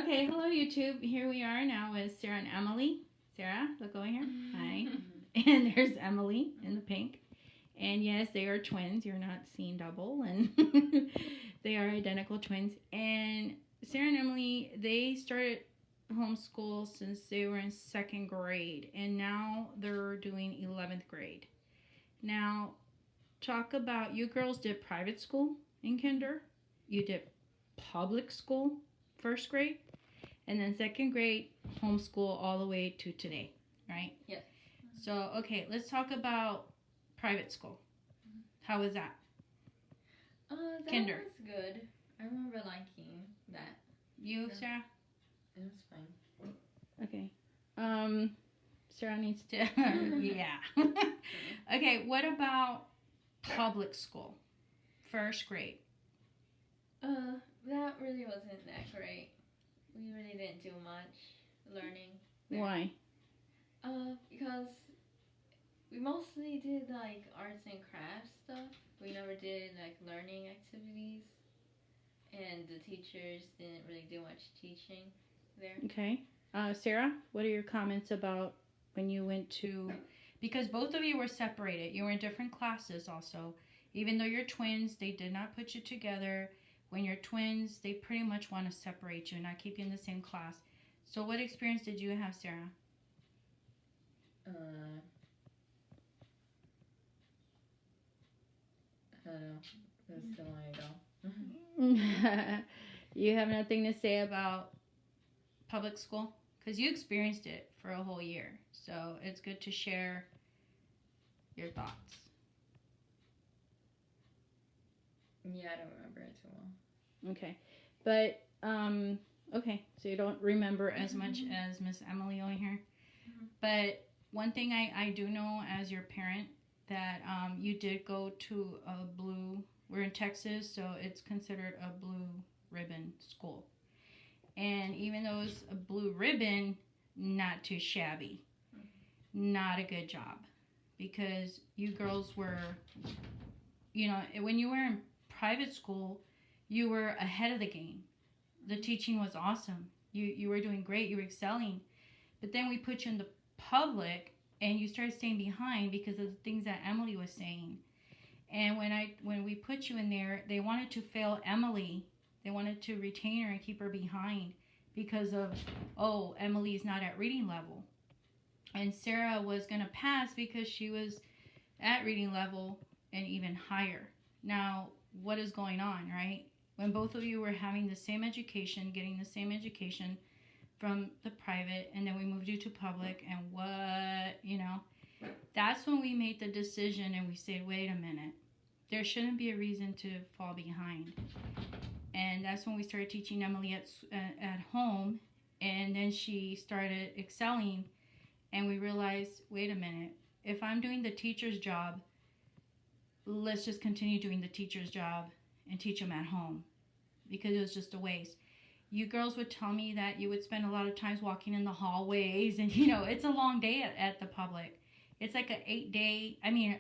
Okay, hello YouTube. Here we are now with Sara and Emily. Sara, look over here. Hi. And there's Emily in the pink. And yes, they are twins. You're not seeing double. And they are identical twins. And Sara and Emily, they started homeschool since they were in second grade. And now they're doing 11th grade. Now, talk about, you girls did private school in kinder. You did public school first grade, and then second grade homeschool all the way to today, right? Yes. So okay, let's talk about private school. How was that? That Kinder. was good. I remember liking that. You, Yeah. Sara? It was fine. Okay. Sara needs to yeah. Okay, what about public school? First grade. That really wasn't that great. We really didn't do much learning there. Why? Because we mostly did like arts and crafts stuff. We never did like learning activities, and the teachers didn't really do much teaching there. Okay. Sara, what are your comments about when you went to, because both of you were separated. You were in different classes also. Even though you're twins, they did not put you together. When you're twins, they pretty much want to separate you and not keep you in the same class. So what experience did you have, Sara? I don't know. That's so long ago. You have nothing to say about public school? Because you experienced it for a whole year. So it's good to share your thoughts. Yeah, I don't remember it too well. Okay. But, okay. So you don't remember as much as Miss Emily over here. Mm-hmm. But one thing I do know as your parent, that you did go to a blue, we're in Texas, so it's considered a blue ribbon school. And even though it's a blue ribbon, not too shabby. Not a good job. Because you girls were, you know, when you were in private school, you were ahead of the game. The teaching was awesome. You were doing great. You were excelling. But then we put you in the public, and you started staying behind because of the things that Emily was saying. And when we put you in there, they wanted to fail Emily. They wanted to retain her and keep her behind because of, oh, Emily's not at reading level. And Sara was going to pass because she was at reading level and even higher. Now, what is going on, right? When both of you were having the same education, getting the same education from the private, and then we moved you to public, and what, you know, that's when we made the decision and we said, wait a minute, there shouldn't be a reason to fall behind. And that's when we started teaching Emily at home, and then she started excelling, and we realized, wait a minute, if I'm doing the teacher's job, let's just continue doing the teacher's job and teach them at home, because it was just a waste. You girls would tell me that you would spend a lot of times walking in the hallways, and you know, it's a long day at the public. It's like an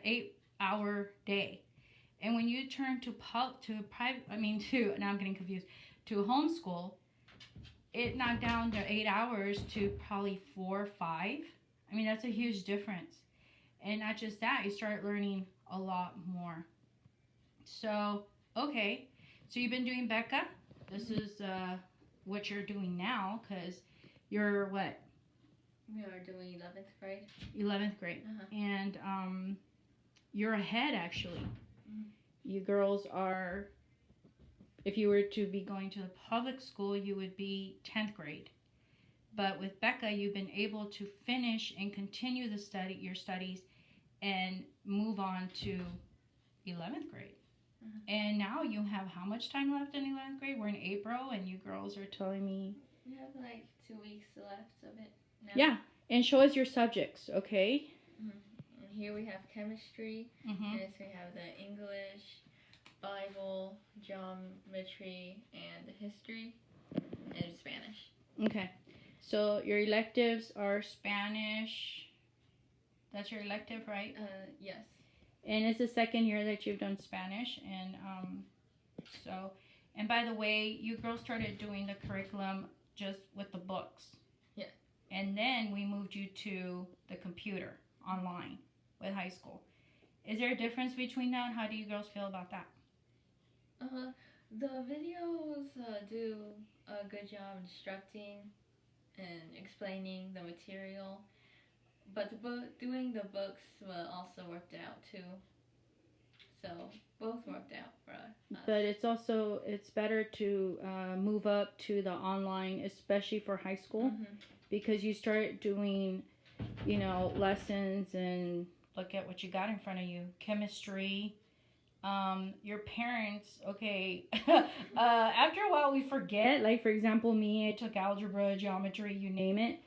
8-hour day. And when you turn to now I'm getting confused, to homeschool, it knocked down the 8 hours to probably 4 or 5. I mean, that's a huge difference. And not just that, you start learning a lot more. So, okay. So you've been doing Becca. This is what you're doing now, because you're what? We are doing 11th grade. 11th grade. Uh-huh. And you're ahead, actually. Mm-hmm. You girls are, if you were to be going to the public school, you would be 10th grade. But with Becca, you've been able to finish and continue your studies and move on to 11th grade. Mm-hmm. And now you have how much time left in 11th grade? We're in April, and you girls are telling me... We have like 2 weeks left of it now. Yeah, and show us your subjects, okay? Mm-hmm. And here we have chemistry, Mm-hmm. and so we have the English, Bible, geometry, and history, and Spanish. Okay, so your electives are Spanish. That's your elective, right? Yes. And it's the second year that you've done Spanish, and so, and by the way, you girls started doing the curriculum just with the books. Yeah. And then we moved you to the computer online with high school. Is there a difference between that? And how do you girls feel about that? The videos do a good job instructing and explaining the material, but doing the books also worked out too. So both worked out for us. But it's better to move up to the online, especially for high school, because you start doing, lessons and look at what you got in front of you, chemistry. Your parents, okay. After a while, we forget. Like for example, me, I took algebra, geometry, you name it.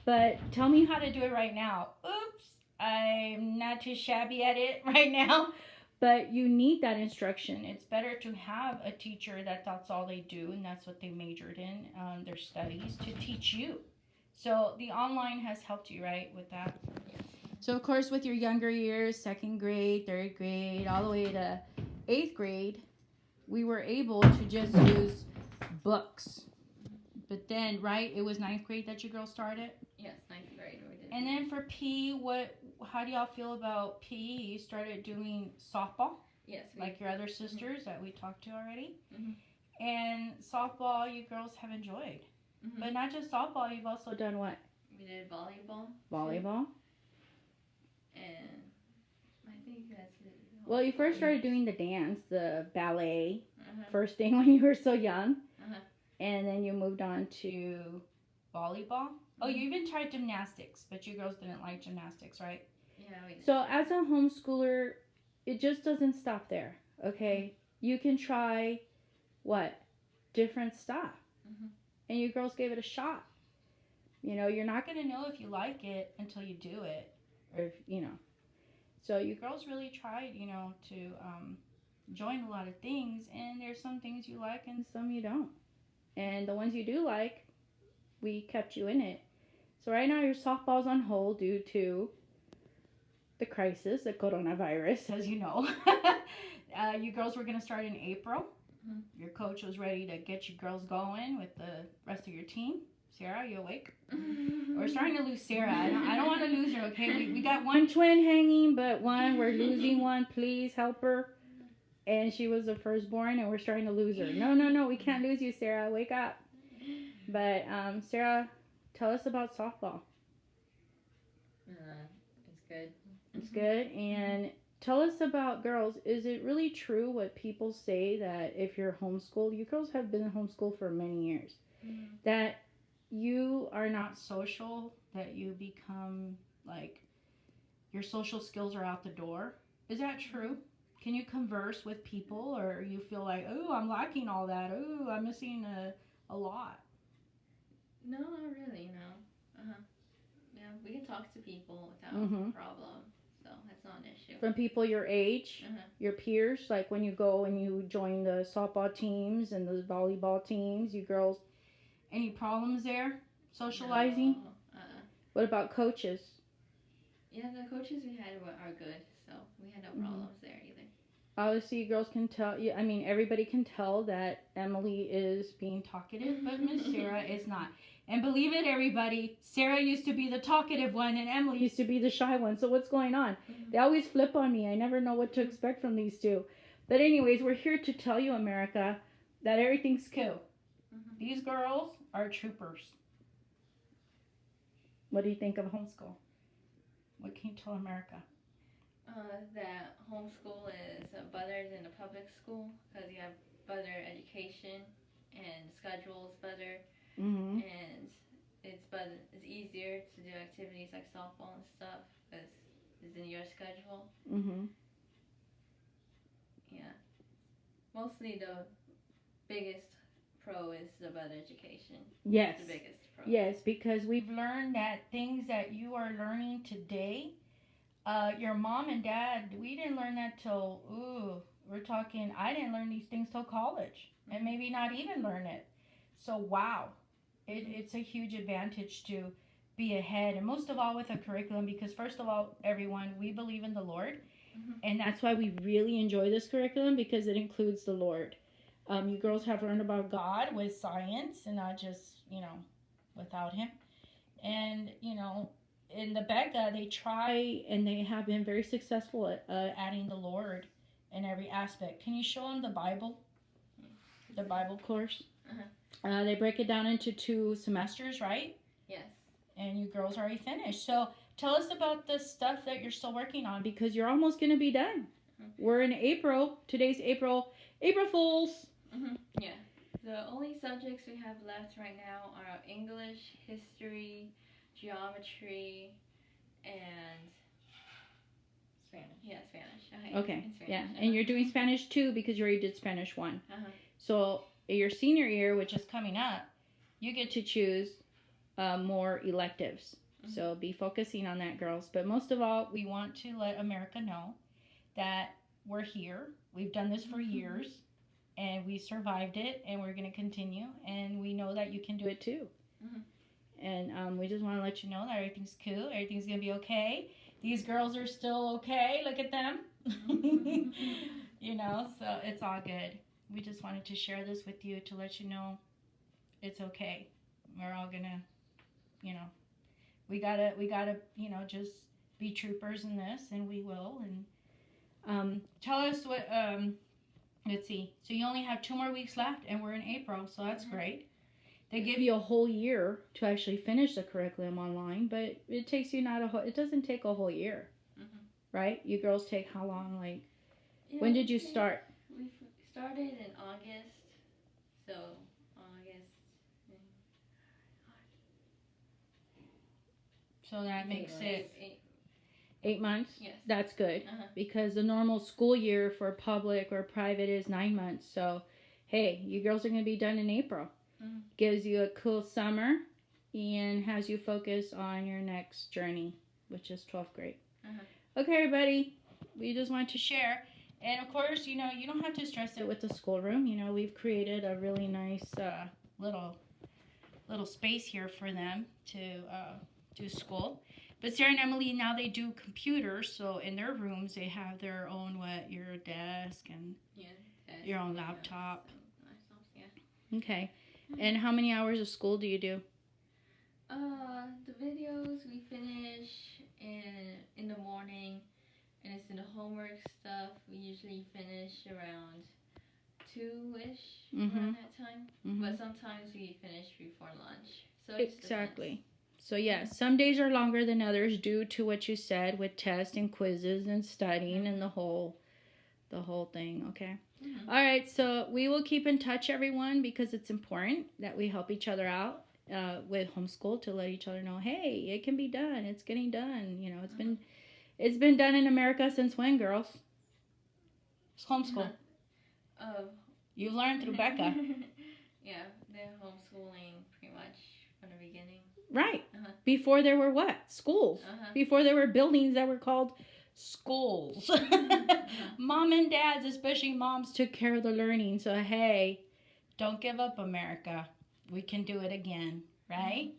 But tell me how to do it right now. Oops, I'm not too shabby at it right now. But you need that instruction. It's better to have a teacher that's all they do and that's what they majored in their studies to teach you. So the online has helped you, right, with that? So of course with your younger years, 2nd grade, 3rd grade, all the way to 8th grade, we were able to just use books. But then, right, it was 9th grade that you girls started? Yes, 9th grade we did. And then for PE, how do y'all feel about PE? You started doing softball? Yes. Like your other sisters that we talked to already? Mm-hmm. And softball you girls have enjoyed. Mm-hmm. But not just softball, you've also done what? We did volleyball. Volleyball? And I think that's it. Well, you first started doing the dance, the ballet, first thing when you were so young. And then you moved on to volleyball. Oh, you even tried gymnastics, but you girls didn't like gymnastics, right? Yeah, we did. So as a homeschooler, it just doesn't stop there, okay? You can try, different stuff. And you girls gave it a shot. You're not going to know if you like it until you do it. Or if, So you girls really tried, to join a lot of things. And there's some things you like and some you don't. And the ones you do like, we kept you in it. So right now your softball's on hold due to the crisis, the coronavirus, as you know. You girls were going to start in April. Your coach was ready to get you girls going with the rest of your team. Sarah, you awake? We're starting to lose Sarah. I don't want to lose her, okay? We got one twin hanging, but we're losing one. Please help her. And she was the firstborn, and we're starting to lose her. No, we can't lose you, Sarah. Wake up. But, Sarah, tell us about softball. It's good. It's good. And tell us about girls. Is it really true what people say that if you're homeschooled, you girls have been homeschooled for many years, that you are not social, that you become, your social skills are out the door? Is that true? Can you converse with people, or you feel like, oh, I'm lacking all that, oh, I'm missing a lot? No, not really, no. Yeah, we can talk to people without problem, so that's not an issue. From people your age, your peers, like when you go and you join the softball teams and the volleyball teams, you girls, any problems there, socializing? No. What about coaches? Yeah, the coaches we had are good, so we had no problems there either. Obviously, you girls can tell, everybody can tell that Emily is being talkative, but Miss Sarah is not. And believe it, everybody, Sarah used to be the talkative one and Emily used to be the shy one. So what's going on? They always flip on me. I never know what to expect from these two. But anyways, we're here to tell you, America, that everything's cool. These girls are troopers. What do you think of homeschool? What can you tell America? That homeschool is better than a public school because you have better education and schedule's better, and it's easier to do activities like softball and stuff because it's in your schedule. Yeah, mostly the biggest pro is the better education. Yes. It's the biggest pro. Yes, because we've learned that things that you are learning today, your mom and dad, we didn't learn that till, I didn't learn these things till college, and maybe not even learn it. So, wow, it's a huge advantage to be ahead, and most of all with a curriculum, because first of all, everyone, we believe in the Lord, and that's why we really enjoy this curriculum, because it includes the Lord. You girls have learned about God with science and not just, without Him. And, in the Becca, they try and they have been very successful at adding the Lord in every aspect. Can you show them the Bible? The Bible course? They break it down into 2 semesters, right? Yes. And you girls already finished. So tell us about the stuff that you're still working on because you're almost going to be done. We're in April. Today's April. April Fools. Yeah. The only subjects we have left right now are English, history, geometry, and Spanish. Yeah, Spanish. Okay. Spanish. Yeah, and you're doing Spanish 2 because you already did Spanish 1. So your senior year, which is coming up, you get to choose more electives. So be focusing on that, girls. But most of all, we want to let America know that we're here. We've done this for years, and we survived it, and we're going to continue. And we know that you can do it too. And we just want to let you know that everything's cool. Everything's going to be okay. These girls are still okay. Look at them. So it's all good. We just wanted to share this with you to let you know it's okay. We're all going to, we gotta, just be troopers in this, and we will. And tell us what, let's see. So you only have 2 more weeks left, and we're in April, so that's great. They give you a whole year to actually finish the curriculum online, but it takes you it doesn't take a whole year, right? You girls take how long? When did you start? We started in August, so August. So that makes it 8 8 months? Yes. That's good. Because the normal school year for public or private is 9 months. So, hey, you girls are going to be done in April. Gives you a cool summer and has you focus on your next journey, which is 12th grade. Okay, everybody. We just wanted to share. And, of course, you don't have to stress it with the schoolroom. We've created a really nice little space here for them to do school. But Sara and Emily, now they do computers, so in their rooms they have their own, your desk and your own laptop. Okay. And how many hours of school do you do? The videos we finish in the morning, and it's in the homework stuff. We usually finish around 2-ish around that time. But sometimes we finish before lunch. So it exactly. So yeah, some days are longer than others due to what you said with tests and quizzes and studying and the whole thing, okay? All right, so we will keep in touch, everyone, because it's important that we help each other out with homeschool to let each other know, hey, it can be done. It's getting done. It's been done in America since when, girls? It's homeschool. You've learned through Becca. Yeah, they're homeschooling pretty much from the beginning. Right. Before there were what? Schools. Before there were buildings that were called schools. Mom and dads, especially moms, took care of the learning. So, hey, don't give up, America. We can do it again, right?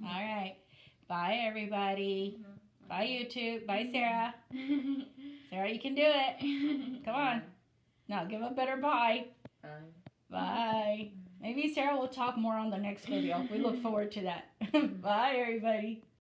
All right. Bye, everybody. Bye, YouTube. Bye, Sara. Sara, you can do it. Come on. Now, give a better bye. Bye. Maybe Sara will talk more on the next video. We look forward to that. Bye, everybody.